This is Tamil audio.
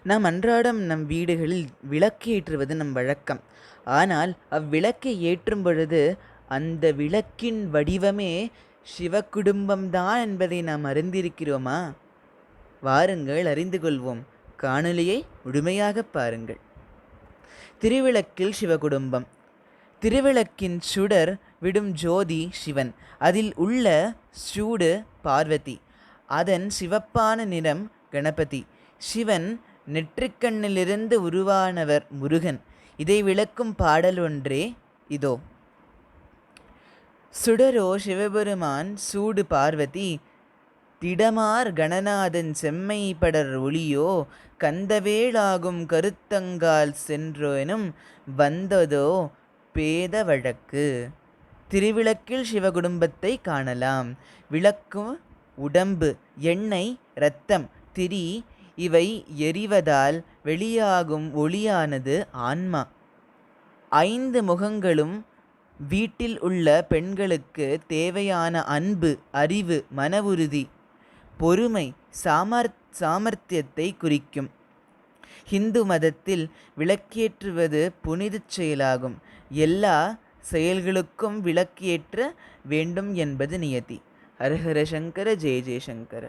நாம் அன்றாடம் நம் வீடுகளில் விளக்கு ஏற்றுவது நம் வழக்கம். ஆனால் அவ்விளக்கை ஏற்றும் பொழுது அந்த விளக்கின் வடிவமே சிவகுடும்பம்தான் என்பதை நாம் அறிந்திருக்கிறோமா? வாருங்கள் அறிந்து கொள்வோம். காணொளியை முழுமையாகப் பாருங்கள். திருவிளக்கில் சிவகுடும்பம். திருவிளக்கின் சுடர் விடும் ஜோதி சிவன். அதில் உள்ள சூடு பார்வதி. அதன் சிவப்பான நிறம் கணபதி. சிவன் நெற்றிக்கண்ணிலிருந்து உருவானவர் முருகன். இதை விளக்கும் பாடல் ஒன்றே இதோ. சுடரோ சிவபெருமான், சூடு பார்வதி, திடமார் கணநாதன் செம்மை படர் ஒளியோ, கந்தவேளாகும் கருத்தங்கால் சென்றோனும் வந்ததோ பேத வழக்கு. திருவிளக்கில் சிவகுடும்பத்தை காணலாம். விளக்கு உடம்பு, எண்ணெய், இரத்தம், திரி இவை எரிவதால் வெளியாகும் ஒளியானது ஆன்மா. 5 முகங்களும் வீட்டில் உள்ள பெண்களுக்கு தேவையான அன்பு, அறிவு, மன உறுதி, பொறுமை, சாமர்த்தியத்தை குறிக்கும். ஹிந்து மதத்தில் விளக்கேற்றுவது புனிதச் செயலாகும். எல்லா செயல்களுக்கும் விளக்கேற்ற வேண்டும் என்பது நியதி. ஹரஹர சங்கர, ஜெய ஜெயசங்கர.